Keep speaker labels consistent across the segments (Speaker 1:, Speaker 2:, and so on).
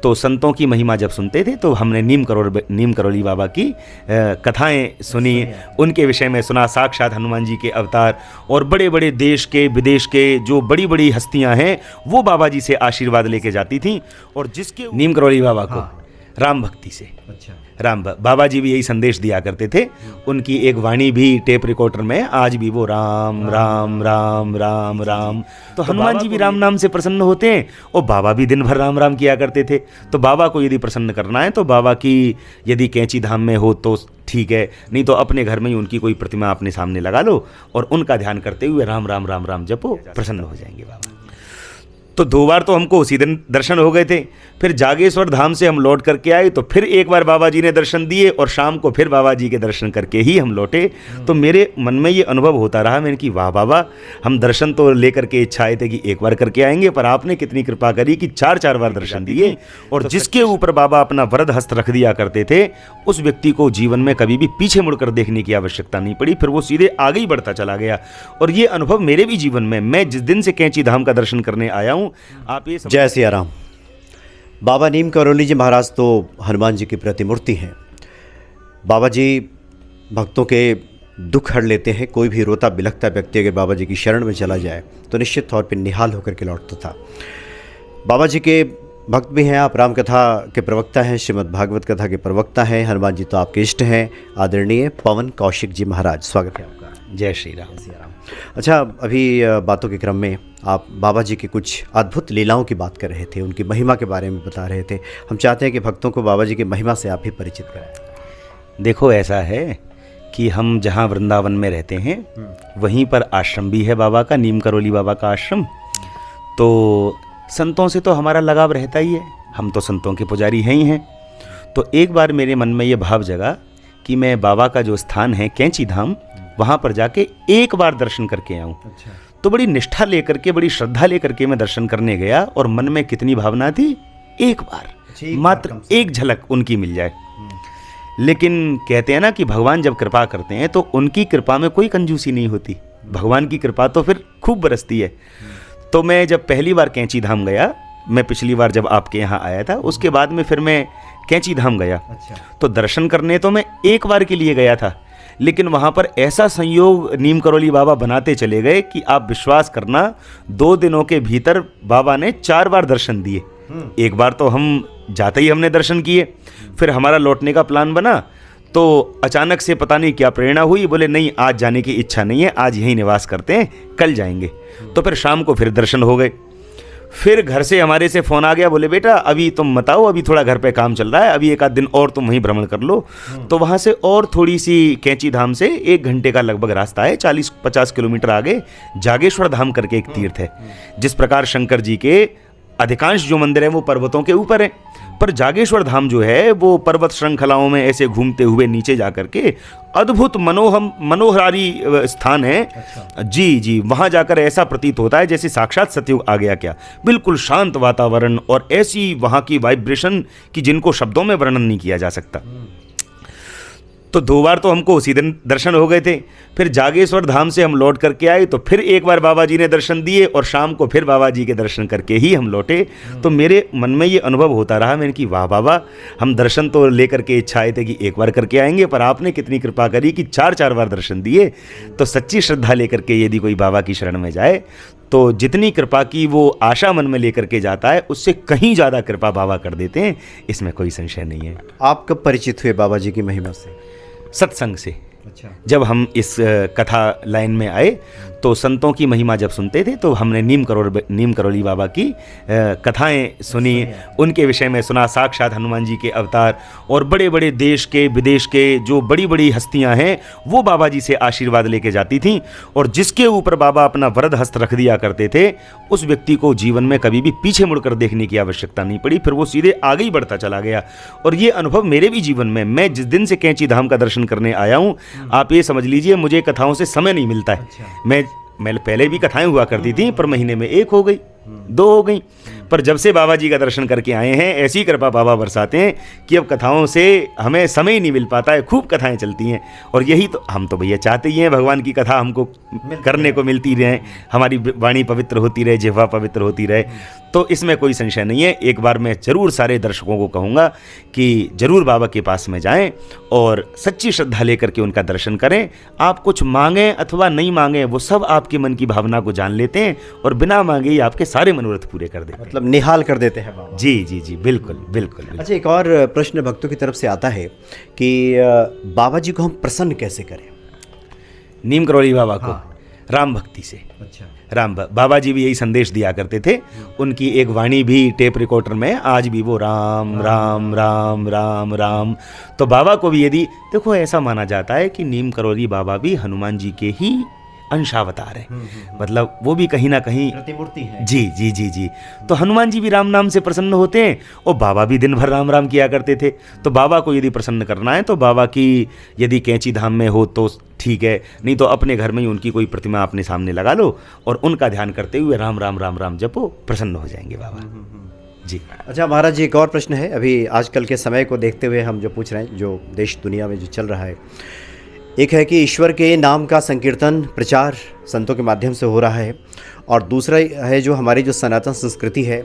Speaker 1: तो संतों की महिमा जब सुनते थे तो हमने नीम करोली बाबा की कथाएं सुनी, उनके विषय में सुना, साक्षात हनुमान जी के अवतार, और बड़े बड़े देश के विदेश के जो बड़ी बड़ी हस्तियां हैं वो बाबा जी से आशीर्वाद लेके जाती थीं। और जिसके नीम करोली बाबा को राम भक्ति से, अच्छा, बाबा जी भी यही संदेश दिया करते थे। उनकी एक वाणी भी टेप रिकॉर्डर में आज भी वो राम राम राम राम राम। तो हनुमान जी भी राम नाम से प्रसन्न होते हैं और बाबा भी दिन भर राम राम किया करते थे। तो बाबा को यदि प्रसन्न करना है तो बाबा की यदि कैंची धाम में हो तो ठीक है, नहीं तो अपने घर में ही उनकी कोई प्रतिमा अपने सामने लगा लो और उनका ध्यान करते हुए राम राम राम राम जपो, प्रसन्न हो जाएंगे बाबा। तो 2 बार तो हमको उसी दिन दर्शन हो गए थे। फिर जागेश्वर धाम से हम लौट करके आए तो फिर एक बार बाबा जी ने दर्शन दिए और शाम को फिर बाबा जी के दर्शन करके ही हम लौटे। तो मेरे मन में ये अनुभव होता रहा, मैंने कि वाह बाबा, हम दर्शन तो लेकर के इच्छाए थे कि एक बार करके आएंगे, पर आपने कितनी कृपा करी कि 4-4 बार दर्शन दिए। और जिसके ऊपर बाबा अपना वरद हस्त रख दिया करते थे उस व्यक्ति को जीवन में कभी भी पीछे मुड़कर देखने की आवश्यकता नहीं पड़ी, फिर वो सीधे आगे ही बढ़ता चला गया। और ये अनुभव मेरे भी जीवन में, मैं जिस दिन से कैंची धाम का दर्शन करने आया हूँ, आप ये
Speaker 2: जय सिया राम। बाबा नीम करोली जी महाराज तो हनुमान जी की प्रतिमूर्ति हैं। बाबा जी भक्तों के दुख हर लेते हैं। कोई भी रोता बिलखता व्यक्ति अगर बाबा जी की शरण में चला जाए तो निश्चित तौर पर निहाल होकर के लौटता था। बाबा जी के भक्त भी हैं, आप राम कथा के प्रवक्ता हैं, श्रीमद् भागवत कथा के प्रवक्ता हैं। हनुमान जी तो आपके इष्ट हैं, आदरणीय पवन कौशिक जी महाराज, स्वागत है आपका।
Speaker 1: जय श्री राम।
Speaker 2: अच्छा, अभी बातों के क्रम में आप बाबा जी की कुछ अद्भुत लीलाओं की बात कर रहे थे, उनकी महिमा के बारे में बता रहे थे। हम चाहते हैं कि भक्तों को बाबा जी की महिमा से आप भी परिचित कराएं।
Speaker 1: देखो, ऐसा है कि हम जहाँ वृंदावन में रहते हैं वहीं पर आश्रम भी है बाबा का, नीम करोली बाबा का आश्रम। तो संतों से तो हमारा लगाव रहता ही है, हम तो संतों के पुजारी हैं ही हैं। तो एक बार मेरे मन में ये भाव जगा कि मैं बाबा का जो स्थान है कैंची धाम, वहाँ पर जाके एक बार दर्शन करके आऊँ। अच्छा। तो बड़ी निष्ठा लेकर के, बड़ी श्रद्धा लेकर के मैं दर्शन करने गया और मन में कितनी भावना थी, एक बार, मात्र एक झलक उनकी मिल जाए। लेकिन कहते हैं ना कि भगवान जब कृपा करते हैं तो उनकी कृपा में कोई कंजूसी नहीं होती, भगवान की कृपा तो फिर खूब बरसती है। तो मैं जब पहली बार कैंची धाम गया, मैं पिछली बार जब आपके यहाँ आया था उसके बाद में फिर मैं कैंची धाम गया। अच्छा। तो दर्शन करने तो मैं एक बार के लिए गया था, लेकिन वहाँ पर ऐसा संयोग नीम करोली बाबा बनाते चले गए कि आप विश्वास करना, 2 दिनों के भीतर बाबा ने 4 बार दर्शन दिए। एक बार तो हम जाते ही हमने दर्शन किए, फिर हमारा लौटने का प्लान बना तो अचानक से पता नहीं क्या प्रेरणा हुई, बोले नहीं आज जाने की इच्छा नहीं है, आज यहीं निवास करते हैं, कल जाएंगे। तो फिर शाम को फिर दर्शन हो गए। फिर घर से हमारे से फ़ोन आ गया, बोले बेटा अभी तुम मत आओ, अभी थोड़ा घर पे काम चल रहा है, अभी 1 आध दिन और तुम वहीं भ्रमण कर लो। तो वहाँ से और थोड़ी सी कैंची धाम से 1 घंटे का लगभग रास्ता है, 40-50 किलोमीटर आगे जागेश्वर धाम करके एक तीर्थ है। जिस प्रकार शंकर जी के अधिकांश जो मंदिर हैं वो पर्वतों के ऊपर हैं, पर जागेश्वर धाम जो है वो पर्वत श्रृंखलाओं में ऐसे घूमते हुए नीचे जा करके अद्भुत मनोहारी स्थान है। अच्छा। जी, वहाँ जाकर ऐसा प्रतीत होता है जैसे साक्षात सतयुग आ गया क्या। बिल्कुल शांत वातावरण और ऐसी वहाँ की वाइब्रेशन कि जिनको शब्दों में वर्णन नहीं किया जा सकता। तो 2 बार तो हमको उसी दिन दर्शन हो गए थे। फिर जागेश्वर धाम से हम लौट करके आए तो फिर एक बार बाबा जी ने दर्शन दिए और शाम को फिर बाबा जी के दर्शन करके ही हम लौटे। तो मेरे मन में ये अनुभव होता रहा, मैंने कि वाह बाबा, हम दर्शन तो लेकर के इच्छाए थे कि एक बार करके आएंगे, पर आपने कितनी कृपा करी कि 4-4 बार दर्शन दिए। तो सच्ची श्रद्धा लेकर के यदि कोई बाबा की शरण में जाए तो जितनी कृपा की वो आशा मन में लेकर के जाता है उससे कहीं ज़्यादा कृपा बाबा कर देते हैं, इसमें कोई संशय नहीं है।
Speaker 2: आप कब परिचित हुए बाबा जी की महिमा से?
Speaker 1: सत्संग से।
Speaker 2: अच्छा।
Speaker 1: जब हम इस कथा लाइन में आए तो संतों की महिमा जब सुनते थे तो हमने नीम करोली बाबा की कथाएं सुनी, उनके विषय में सुना, साक्षात हनुमान जी के अवतार, और बड़े बड़े देश के विदेश के जो बड़ी बड़ी हस्तियां हैं वो बाबा जी से आशीर्वाद लेके जाती थीं। और जिसके ऊपर बाबा अपना वरद हस्त रख दिया करते थे उस व्यक्ति को जीवन में कभी भी पीछे मुड़कर देखने की आवश्यकता नहीं पड़ी, फिर वो सीधे आगे ही बढ़ता चला गया। और ये अनुभव मेरे भी जीवन में, मैं जिस दिन से कैंची धाम का दर्शन करने आया हूँ, आप ये समझ लीजिए मुझे कथाओं से समय नहीं मिलता है। मैं पहले भी कथाएं हुआ करती थी, पर महीने में 1 हो गई, 2 हो गई, पर जब से बाबा जी का दर्शन करके आए हैं ऐसी कृपा बाबा बरसाते हैं कि अब कथाओं से हमें समय ही नहीं मिल पाता है, खूब कथाएं चलती हैं। और यही तो हम तो भैया चाहते ही हैं, भगवान की कथा हमको करने को मिलती रहे, हमारी वाणी पवित्र होती रहे, जिह्वा पवित्र होती रहे। तो इसमें कोई संशय नहीं है। एक बार मैं ज़रूर सारे दर्शकों को कहूँगा कि ज़रूर बाबा के पास में जाएं और सच्ची श्रद्धा लेकर के उनका दर्शन करें। आप कुछ मांगें अथवा नहीं मांगें, वो सब आपके मन की भावना को जान लेते हैं और बिना मांगे ही आपके सारे मनोरथ पूरे कर देते हैं।
Speaker 2: मतलब निहाल कर देते हैं बाबा।
Speaker 1: जी जी जी, बिल्कुल बिल्कुल, बिल्कुल।
Speaker 2: अच्छा, एक और प्रश्न भक्तों की तरफ से आता है कि बाबा जी को हम प्रसन्न कैसे करें?
Speaker 1: नीम करौली बाबा को राम भक्ति से।
Speaker 2: अच्छा।
Speaker 1: बाबा जी भी यही संदेश दिया करते थे। उनकी एक वाणी भी टेप रिकॉर्डर में आज भी वो राम राम राम राम राम। तो बाबा को भी यदि देखो, ऐसा माना जाता है कि नीम करौली बाबा भी हनुमान जी के ही अंशावतार है, मतलब वो भी कहीं ना कहीं
Speaker 2: प्रतिमूर्ति है।
Speaker 1: जी जी जी जी। तो हनुमान जी भी राम नाम से प्रसन्न होते हैं और बाबा भी दिन भर राम राम किया करते थे। तो बाबा को यदि प्रसन्न करना है तो बाबा की यदि कैंची धाम में हो तो ठीक है, नहीं तो अपने घर में ही उनकी कोई प्रतिमा अपने सामने लगा लो और उनका ध्यान करते हुए राम राम राम राम जपो, प्रसन्न हो जाएंगे बाबा जी।
Speaker 2: अच्छा महाराज जी, एक और प्रश्न है। अभी आजकल के समय को देखते हुए हम जो पूछ रहे हैं, जो देश दुनिया में जो चल रहा है, एक है कि ईश्वर के नाम का संकीर्तन प्रचार संतों के माध्यम से हो रहा है, और दूसरा है जो हमारी जो सनातन संस्कृति है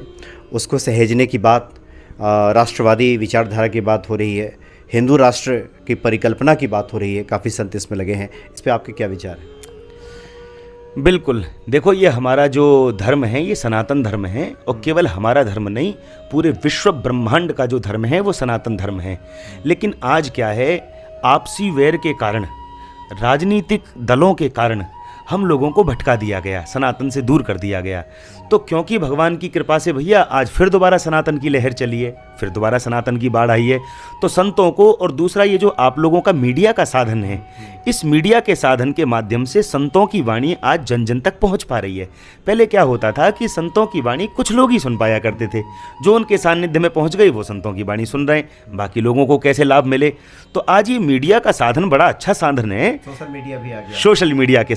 Speaker 2: उसको सहेजने की बात, राष्ट्रवादी विचारधारा की बात हो रही है, हिंदू राष्ट्र की परिकल्पना की बात हो रही है। काफ़ी संत इसमें लगे हैं, इस पे आपके क्या विचार हैं?
Speaker 1: बिल्कुल, देखो ये हमारा जो धर्म है ये सनातन धर्म है, और केवल हमारा धर्म नहीं, पूरे विश्व ब्रह्मांड का जो धर्म है वो सनातन धर्म है। लेकिन आज क्या है, आपसी वैर के कारण, राजनीतिक दलों के कारण हम लोगों को भटका दिया गया, सनातन से दूर कर दिया गया। तो क्योंकि भगवान की कृपा से भैया आज फिर दोबारा सनातन की लहर चली है, फिर दोबारा सनातन की बाढ़ आई है, तो संतों को, और दूसरा ये जो आप लोगों का मीडिया का साधन है, इस मीडिया के साधन के माध्यम से संतों की वाणी आज जन जन तक पहुंच पा रही है। पहले क्या होता था कि संतों की वाणी कुछ लोग ही सुन पाया करते थे, जो उनके सानिध्य में पहुंच गई वो संतों की वाणी सुन रहे हैं, बाकी लोगों को कैसे लाभ मिले। तो आज ये मीडिया का साधन बड़ा अच्छा साधन है।
Speaker 2: सोशल मीडिया भी आ गया।
Speaker 1: सोशल मीडिया के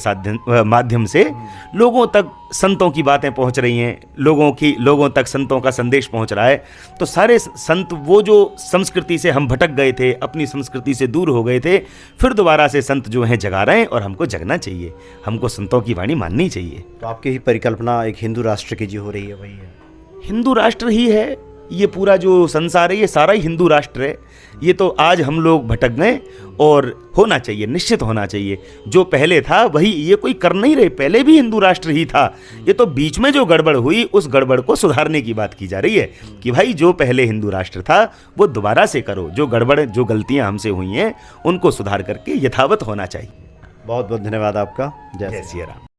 Speaker 1: माध्यम से लोगों तक संतों की बातें पहुंच रही हैं, लोगों तक संतों का संदेश पहुंच रहा है। तो सारे संत, वो जो संस्कृति से हम भटक गए थे, अपनी संस्कृति से दूर हो गए थे, फिर दोबारा से संत जो हैं जगा रहे हैं, और हमको जगना चाहिए, हमको संतों की वाणी माननी चाहिए।
Speaker 2: तो आपकी ही परिकल्पना एक हिंदू राष्ट्र की जो हो रही है वही है?
Speaker 1: हिंदू राष्ट्र ही है, ये पूरा जो संसार है ये सारा ही हिंदू राष्ट्र है। ये तो आज हम लोग भटक गए, और होना चाहिए, निश्चित होना चाहिए। जो पहले था वही, ये कोई कर नहीं रहे, पहले भी हिंदू राष्ट्र ही था। ये तो बीच में जो गड़बड़ हुई उस गड़बड़ को सुधारने की बात की जा रही है कि भाई जो पहले हिंदू राष्ट्र था वो दोबारा से करो, जो गड़बड़, जो गलतियां हमसे हुई हैं उनको सुधार करके यथावत होना चाहिए।
Speaker 2: बहुत बहुत धन्यवाद आपका।
Speaker 1: जय सिया राम।